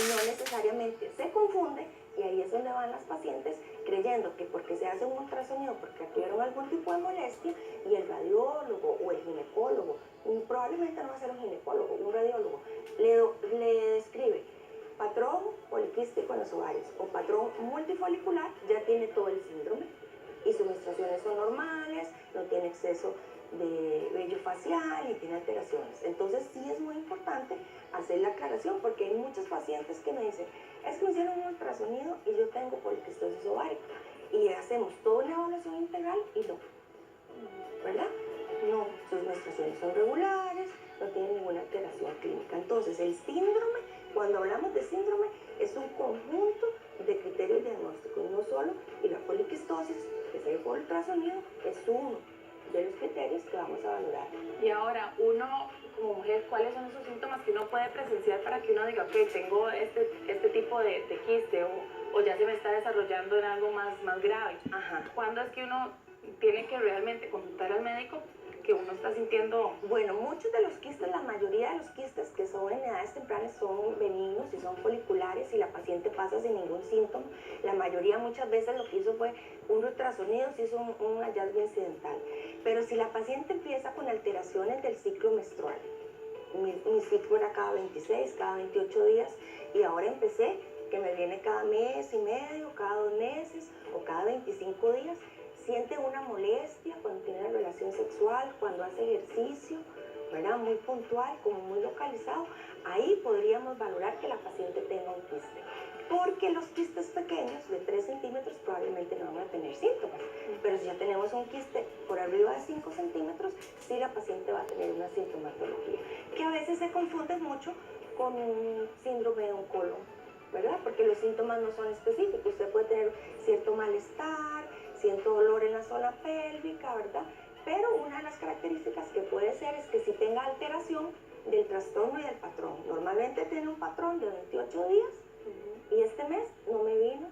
no necesariamente se confunde y ahí es donde van las pacientes creyendo que porque se hace un ultrasonido, porque tuvieron algún tipo de molestia y el radiólogo o el ginecólogo, probablemente no va a ser un ginecólogo, un radiólogo, le describe patrón poliquístico en los ovarios o patrón multifolicular, ya tiene todo el síndrome y sus menstruaciones son normales, no tiene exceso de vello facial y tiene alteraciones. Entonces sí es muy importante hacer la aclaración porque hay muchos pacientes que me dicen, es que me hicieron un ultrasonido y yo tengo poliquistosis ovárica y hacemos toda una evaluación integral y no, ¿verdad? No, sus menstruaciones son regulares, no tiene ninguna alteración clínica. Entonces el síndrome, cuando hablamos de síndrome, es un conjunto de criterios diagnósticos, no solo, y la poliquistosis, que se ve por ultrasonido, es uno de los criterios que vamos a valorar. Y ahora, uno como mujer, ¿cuáles son esos síntomas que uno puede presenciar para que uno diga, ok, tengo este tipo de quiste o ya se me está desarrollando en algo más grave? Ajá. ¿Cuándo es que uno tiene que realmente consultar al médico que uno está sintiendo? Bueno, muchos de los quistes, la mayoría de los quistes que son en edades tempranas son benignos y son foliculares y la paciente pasa sin ningún síntoma. La mayoría muchas veces lo que hizo fue un ultrasonido, se hizo un hallazgo incidental. Pero si la paciente empieza con alteraciones del ciclo menstrual, mi ciclo era cada 26, cada 28 días y ahora empecé que me viene cada mes y medio, cada 2 meses o cada 25 días, siente una molestia cuando tiene una relación sexual, cuando hace ejercicio, ¿verdad? Muy puntual, como muy localizado, ahí podríamos valorar que la paciente tenga un quiste. Porque los quistes pequeños, de 3 centímetros, probablemente no van a tener síntomas. Pero si ya tenemos un quiste por arriba de 5 centímetros, sí la paciente va a tener una sintomatología, que a veces se confunde mucho con un síndrome de un colon, ¿verdad? Porque los síntomas no son específicos. Usted puede tener cierto malestar, cierto dolor en la zona pélvica, ¿verdad? Pero una de las características que puede ser es que si tenga alteración del trastorno y del patrón. Normalmente tiene un patrón de 28 días y este mes no me vino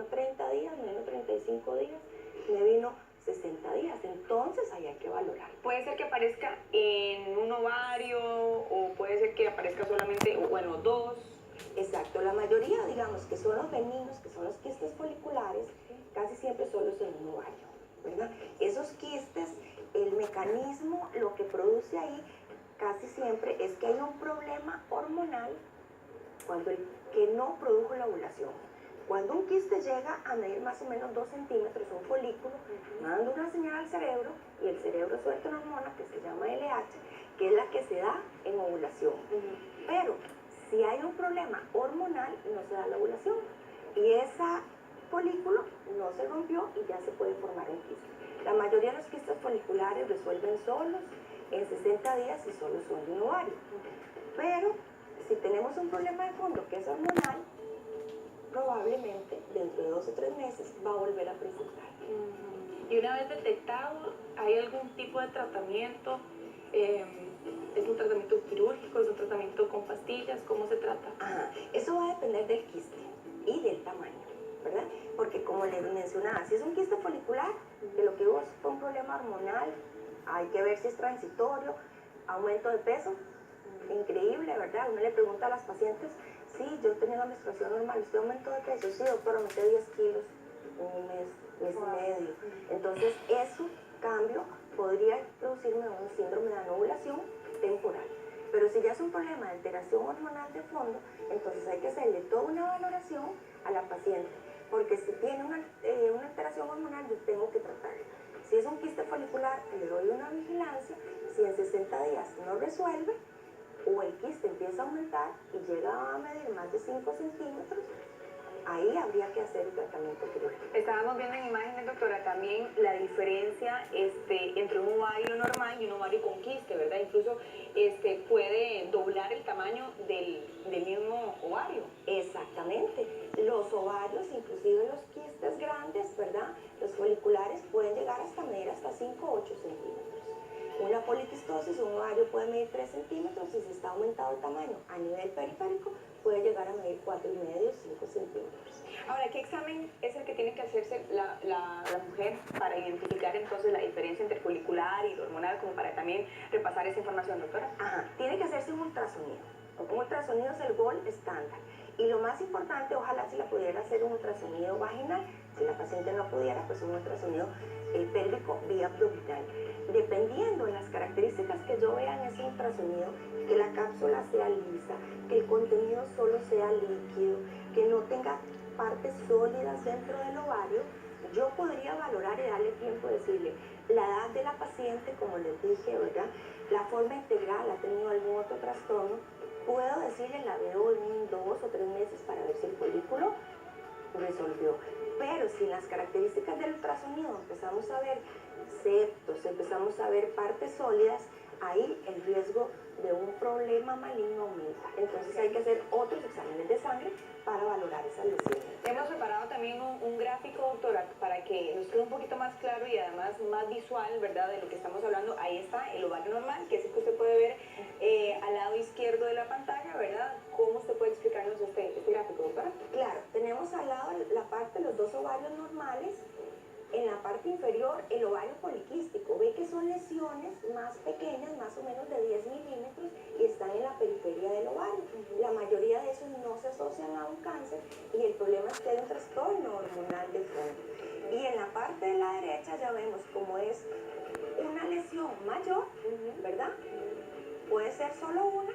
30 días, me vino 35 días, me vino 60 días, entonces ahí hay que valorar. Puede ser que aparezca en un ovario o puede ser que aparezca solamente o en los dos. Exacto, la mayoría, digamos, que son los benignos, que son los quistes foliculares, casi siempre solo son en un ovario, ¿verdad? Esos quistes, el mecanismo, lo que produce ahí casi siempre es que hay un problema hormonal cuando el que no produjo la ovulación. Cuando un quiste llega a medir más o menos 2 centímetros, un folículo, manda una señal al cerebro y el cerebro suelta una hormona que se llama LH, que es la que se da en ovulación. Pero si hay un problema hormonal, no se da la ovulación. Y ese folículo no se rompió y ya se puede formar un quiste. La mayoría de los quistes foliculares resuelven solos en 60 días y solo son de un ovario. Pero si tenemos un problema de fondo que es hormonal, probablemente dentro de 2 o 3 meses va a volver a presentar. Y una vez detectado, ¿hay algún tipo de tratamiento? ¿Es un tratamiento quirúrgico? ¿Es un tratamiento con pastillas? ¿Cómo se trata? Ajá, eso va a depender del quiste y del tamaño, ¿verdad? Porque como les mencionaba, si es un quiste folicular, que lo que hubo fue un problema hormonal, hay que ver si es transitorio, aumento de peso, increíble, ¿verdad? Uno le pregunta a las pacientes, sí, yo tenía la menstruación normal, ¿usted aumentó de peso? Sí, doctora, aumenté 10 kilos en un mes y medio. Entonces, ese cambio podría producirme un síndrome de anovulación temporal. Pero si ya es un problema de alteración hormonal de fondo, entonces hay que hacerle toda una valoración a la paciente, porque si tiene una alteración hormonal, yo tengo que tratarla. Si es un quiste folicular, le doy una vigilancia, si en 60 días no resuelve, o el quiste empieza a aumentar y llega a medir más de 5 centímetros, ahí habría que hacer el tratamiento quirúrgico. Estábamos viendo en imágenes, doctora, también la diferencia entre un ovario normal y un ovario con quiste, ¿verdad? Incluso puede doblar el tamaño del mismo ovario. Exactamente. Los ovarios, inclusive los quistes grandes, ¿verdad? Los foliculares pueden llegar hasta medir hasta 5 o 8 centímetros. Una poliquistosis, un ovario puede medir 3 centímetros y si está aumentado el tamaño a nivel periférico, puede llegar a medir 4,5, 5 centímetros. Ahora, ¿qué examen es el que tiene que hacerse la mujer para identificar entonces la diferencia entre folicular y hormonal, como para también repasar esa información, doctora? Ajá, tiene que hacerse un ultrasonido. Un ultrasonido es el gold estándar. Y lo más importante, ojalá se la pudiera hacer un ultrasonido vaginal. Si la paciente no pudiera, pues un ultrasonido pélvico vía abdominal. Dependiendo de las características que yo vea en ese ultrasonido, que la cápsula sea lisa, que el contenido solo sea líquido, que no tenga partes sólidas dentro del ovario, yo podría valorar y darle tiempo de decirle la edad de la paciente, como les dije, ¿verdad? La forma integral, ha tenido algún otro trastorno. Puedo decirle, la veo en 2 o 3 meses para ver si el folículo resolvió. Pero si en las características del ultrasonido empezamos a ver septos, empezamos a ver partes sólidas, ahí el riesgo de un problema maligno aumenta. Entonces hay que hacer otros exámenes de sangre para valorar esas lesiones. Hemos preparado también un gráfico, doctora, para que nos quede un poquito más claro y además más visual, ¿verdad?, de lo que estamos hablando. Ahí está el ovario normal, que es el que usted puede ver al lado izquierdo de la pantalla, ¿verdad? ¿Cómo usted puede explicarnos este gráfico, doctora? Claro, tenemos al lado la parte de los dos ovarios normales. En la parte inferior, el ovario poliquístico. Ve que son lesiones más pequeñas, más o menos de 10 milímetros, y están en la periferia del ovario. La mayoría de esos no se asocian a un cáncer, y el problema es que hay un trastorno hormonal de fondo. Y en la parte de la derecha ya vemos cómo es una lesión mayor, ¿verdad? Puede ser solo una,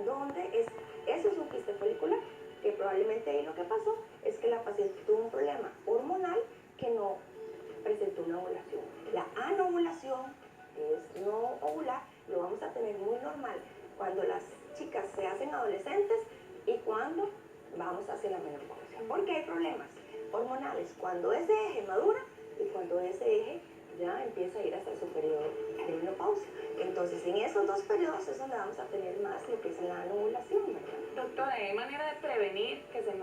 donde eso es un quiste folicular, que probablemente ahí lo que pasó es que la paciente tuvo un problema hormonal que no presentó una ovulación. La anovulación, que es no ovular, lo vamos a tener muy normal cuando las chicas se hacen adolescentes y cuando vamos hacia la menopausia. Porque hay problemas hormonales cuando ese eje madura y cuando ese eje ya empieza a ir hasta su periodo de menopausia. Entonces, en esos dos periodos es donde vamos a tener más lo que es la anovulación, ¿verdad? Doctora, ¿hay manera de prevenir que se